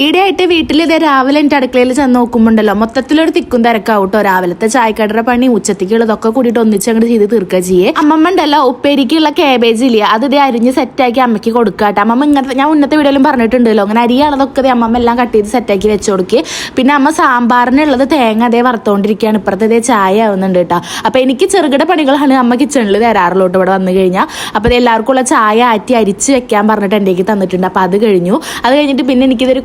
ഈടെയായിട്ട് വീട്ടിൽ ഇതേ രാവിലെ എൻ്റെ അടുക്കളയിൽ ചെന്ന് നോക്കുമ്പോണ്ടല്ലോ മൊത്തത്തിലൊരു തിക്കും തിരക്കാവട്ടോ. രാവിലത്തെ ചായക്കടയുടെ പണി ഉച്ചത്തേക്കുള്ളതൊക്കെ കൂടിയിട്ട് ഒന്നിച്ചങ്ങോട്ട് ചെയ്ത് തീർക്കുക ചെയ്യേ. അമ്മമ്മ ഉണ്ടല്ലോ ഉപ്പേരിക്കുള്ള കാബേജ് ഇല്ലേ അത് ഇതേ അരിഞ്ഞ് സെറ്റാക്കി അമ്മയ്ക്ക് കൊടുക്കാട്ടെ. അമ്മമ്മ ഇങ്ങനത്തെ ഞാൻ ഉന്നത്തെ വീഡിയോയിലും പറഞ്ഞിട്ടുണ്ടല്ലോ അങ്ങനെ അരിയാളതൊക്കെ അമ്മമ്മ എല്ലാം കട്ട് ചെയ്ത് സെറ്റാക്കി വെച്ച് കൊടുക്കുക. പിന്നെ അമ്മ സാമ്പാറിനുള്ളത് തേങ്ങ അതേ വറുത്തോണ്ടിരിക്കുകയാണ്. ഇപ്പുറത്തെ ഇതേ ചായ ആവുന്നുണ്ട് കേട്ടോ. അപ്പൊ എനിക്ക് ചെറുകിട പണികളാണ് അമ്മ കിച്ചണിൽ തരാറുള്ളൂ ഇവിടെ വന്നു കഴിഞ്ഞാൽ. അപ്പൊ എല്ലാവർക്കും ഉള്ള ചായ ആറ്റി അരിച്ച് വെക്കാൻ പറഞ്ഞിട്ട് എൻ്റെ തന്നിട്ടുണ്ട്. അപ്പൊ അത് കഴിഞ്ഞു. അത് കഴിഞ്ഞിട്ട് പിന്നെ എനിക്കിതൊരു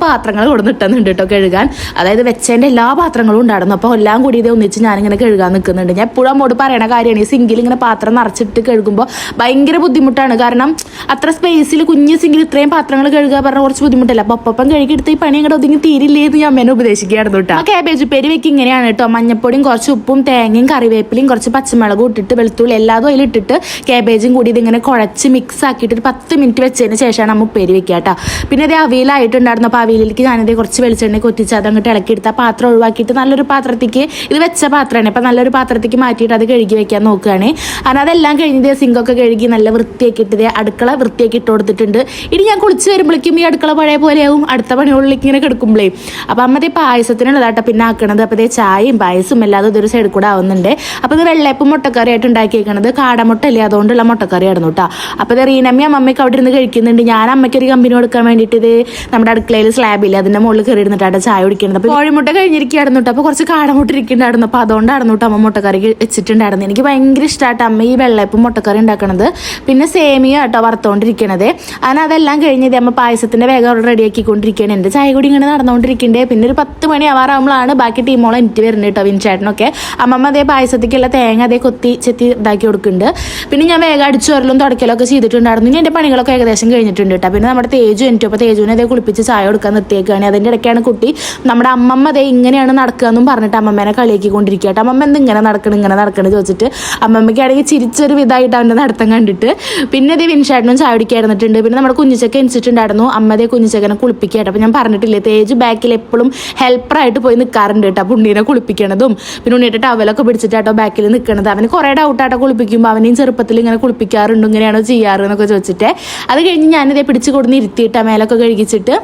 പാത്രങ്ങൾ കൊടുത്തിട്ടുന്നുണ്ട് കേട്ടോ കഴുകാൻ. അതായത് വെച്ചതിൻ്റെ എല്ലാ പാത്രങ്ങളും ഉണ്ടായിരുന്നു. അപ്പോൾ എല്ലാം കൂടി ഇതേ ഒന്നിച്ച് ഞാനിങ്ങനെ കഴുകാൻ നിൽക്കുന്നുണ്ട്. ഞാൻ എപ്പോഴും അമ്മോട് പറയണ കാര്യമാണ് ഈ സിങ്കിൽ ഇങ്ങനെ പാത്രം നിറച്ചിട്ട് കഴുകുമ്പോൾ ഭയങ്കര ബുദ്ധിമുട്ടാണ്. കാരണം അത്ര സ്പേസിൽ കുഞ്ഞ് സിങ്കിൽ ഇത്രയും പാത്രങ്ങൾ കഴുകുക പറഞ്ഞാൽ കുറച്ച് ബുദ്ധിമുട്ടല്ല. അപ്പോൾ ഒപ്പം കഴുകിയെടുത്ത് ഈ പണി അങ്ങോട്ട് ഒതുങ്ങി തീരില്ലേ എന്ന് ഞാൻ അമ്മേനെ ഉപദേശിക്കുകയായിരുന്നു കേട്ടോ. ആ കാബേജ് ഉപ്പേരി വെക്ക് ഇങ്ങനെയാണ് കേട്ടോ. മഞ്ഞപ്പൊടിയും കുറച്ച് ഉപ്പും തേങ്ങയും കറിവേപ്പിലയും കുറച്ച് പച്ചമുളകും ഇട്ടിട്ട് വെളുത്തുള്ളി എല്ലാതും അതിലിട്ടിട്ട് കാബേജും കൂടി ഇതിങ്ങനെ കുഴച്ച് മിക്സ് ആക്കിയിട്ട് ഒരു 10 മിനിറ്റ് വെച്ചതിന് ശേഷമാണ് അമ്മ ഉപ്പേരി വെക്കുക കേട്ടോ. പിന്നെ ഇത് അവിയലായിട്ടുണ്ടായിരുന്നു. അപ്പോൾ അവിയലിലേക്ക് ഞാനിത് കുറച്ച് വെളിച്ചെണ്ണ കൊത്തിച്ച് അതങ്ങോട്ട് ഇളക്കിയെടുത്ത് ആ പാത്രം ഒഴിവാക്കിയിട്ട് നല്ലൊരു പാത്രത്തേക്ക് ഇത് വെച്ച പാത്രമാണ്. അപ്പം നല്ലൊരു പാത്രത്തേക്ക് മാറ്റിയിട്ട് അത് കഴുകി വെക്കാൻ നോക്കുകയാണ്. കാരണം അതെല്ലാം കഴിഞ്ഞത് സിങ്കൊക്കെ കഴുകി നല്ല വൃത്തിയാക്കിയിട്ട് അടുക്കള വൃത്തിയാക്കി ഇട്ട് കൊടുത്തിട്ടുണ്ട്. ഇനി ഞാൻ കുളിച്ച് വരുമ്പോഴേക്കും ഈ അടുക്കള പഴയ പോലെയാവും അടുത്ത പണികളിലേക്ക് ഇങ്ങനെ കിടക്കുമ്പോഴേ. അപ്പം അമ്മതേ പായസത്തിനുള്ളതാട്ടോ പിന്നെ ആക്കണത്. അപ്പോൾ ഇതേ ചായയും പായസവും അല്ലാതെ ഇതൊരു സൈഡിൽ കൂടെ ആവുന്നുണ്ട്. അപ്പോൾ ഇത് വെള്ളയപ്പം മുട്ടക്കറി ആയിട്ട് ഉണ്ടാക്കിയേക്കണത് കാടമുട്ട അല്ലേ അതുകൊണ്ടുള്ള മുട്ടക്കറി ആയിരുന്നു കേട്ടോ. അപ്പോൾ ഇത് റീനമ്മ അമ്മയ്ക്ക് അവിടെ ഇരുന്ന് കഴിക്കുന്നുണ്ട്. ഞാൻ അമ്മയ്ക്ക് ഒരു കമ്പനി കൊടുക്കാൻ വേണ്ടിയിട്ട് ഇത് നമ്മുടെ അടുക്കളയിൽ സ്ലാബില്ല അതിന്റെ മുകളിൽ കയറി ഇരുന്നിട്ടാണ് ചായ കുടിക്കുന്നത്. അപ്പോൾ കോഴിമുട്ട കഴിഞ്ഞിരിക്കുകയായിരുന്നു കേട്ടോ. അപ്പോൾ കുറച്ച് കാടമുട്ട ഇരിക്കുന്നുണ്ടായിരുന്നു. അപ്പോൾ അതുകൊണ്ടായിരുന്നു കേട്ടോ അമ്മ മുട്ടക്കറി വെച്ചിട്ടുണ്ടായിരുന്നു. എനിക്ക് ഭയങ്കര ഇഷ്ടമായിട്ട് അമ്മ ഈ വെള്ളയപ്പം മുട്ടക്കറി ഉണ്ടാക്കണത്. പിന്നെ സേമിയ കേട്ടോ വറുത്തോണ്ടിരിക്കണത്. അങ്ങനെ അതെല്ലാം കഴിഞ്ഞത് അമ്മ പായസത്തിന്റെ വേഗം റെഡിയാക്കിക്കൊണ്ടിരിക്കുകയാണ്. എൻ്റെ ചായ കൂടി ഇങ്ങനെ നടന്നുകൊണ്ടിരിക്കണ്ടേ. പിന്നെ ഒരു 10 മണി ആവാറാകുമ്പോഴാണ് ബാക്കി ടീമോളം എനിക്ക് വരുന്നത് കേട്ടോ. വിൻചേട്ടനൊക്കെ അമ്മമ്മ അതേ പായസത്തേക്കുള്ള തേങ്ങ അതേ കൊത്തി ചെത്തി ഇതാക്കി കൊടുക്കുന്നുണ്ട്. പിന്നെ ഞാൻ വേഗം അടിച്ചു വരലും തുടക്കലൊക്കെ ചെയ്തിട്ടുണ്ടായിരുന്നു. ഇനി എൻ്റെ പണികളൊക്കെ ഏകദേശം കഴിഞ്ഞിട്ടുണ്ട് കേട്ടോ. പിന്നെ നമ്മുടെ തേജു എനിക്ക് അപ്പോൾ തേജുവിനെ അതേ കുളിപ്പിച്ച് ചായ കൊടുക്കാൻ നിർത്തിയേക്കാണ്. അതിൻ്റെ ഇടയ്ക്കാണ് കുട്ടി നമ്മുടെ അമ്മമ്മ അതേ ഇങ്ങനെയാണ് നടക്കുക എന്നും പറഞ്ഞിട്ട് അമ്മമ്മേനെ കളിയാക്കിക്കൊണ്ടിരിക്കുക. അമ്മമ്മ എന്തിങ്ങനെ നടക്കണം ചോദിച്ചിട്ട് അമ്മമ്മയ്ക്കാണെങ്കിൽ ചിരിച്ചൊരു വിധമായിട്ട് അവൻ്റെ നടത്തം കണ്ടിട്ട്. പിന്നെ അതേ വിൻഷാട്ടിനും ചായ കുടിക്കായിരുന്നിട്ടുണ്ട്. പിന്നെ നമ്മുടെ കുഞ്ഞിച്ചക്ക എണിച്ചിട്ടുണ്ടായിരുന്നു. അമ്മതേ കുഞ്ഞിച്ചക്കനെ കുളിപ്പിക്കാട്ടോ. അപ്പോൾ ഞാൻ പറഞ്ഞിട്ടില്ലേ തേജു ബാക്കിൽ എപ്പോഴും ഹെൽപ്പറായിട്ട് പോയി നിൽക്കാറുണ്ട് കേട്ടോ. പുണ്ണീനെ കുളിപ്പിക്കണതും പിന്നെ ഉണ്ണിയിട്ട് ടവലൊക്കെ പിടിച്ചിട്ടാട്ടോ ബാക്കിൽ നിൽക്കണത്. അവന് കുറേ ഡൗട്ടാട്ടോ കുളിപ്പിക്കുമ്പോൾ അവനെയും ചെറുപ്പത്തിൽ ഇങ്ങനെ കുളിപ്പിക്കാറുണ്ട് ഇങ്ങനെയാണോ ചെയ്യാറ് എന്നൊക്കെ ചോദിച്ചിട്ട്. അത് കഴിഞ്ഞ് ഞാനിതേ പിടിച്ച് കൊടുന്ന് ഇരുത്തിയിട്ട് മേലൊക്കെ കഴുകിച്ചിട്ട്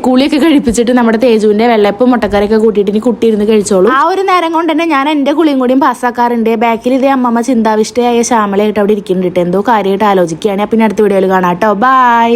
കുളിയൊക്കെ കഴിപ്പിച്ചിട്ട് നമ്മുടെ തേജുവിന്റെ വെള്ളയപ്പം മുട്ടക്കറിയൊക്കെ കൂട്ടിയിട്ട് ഇനി കുട്ടി ഇരുന്ന് കഴിച്ചോളൂ. ആ ഒരു നേരം കൊണ്ട് തന്നെ ഞാൻ എൻ്റെ കുളിയും കൂടിയും പാസ്സാക്കാറുണ്ട്. ബാക്കിൽ ഇതേ അമ്മമ്മ ചിന്താവിഷ്ടയായ ശ്യാമളയായിട്ട് അവിടെ ഇരിക്കുന്നുണ്ട്. എന്തോ കാര്യമായിട്ട് ആലോചിക്കുകയാണ്. പിന്നെ അടുത്ത വീഡിയോയിൽ കാണാം കേട്ടോ. ബൈ.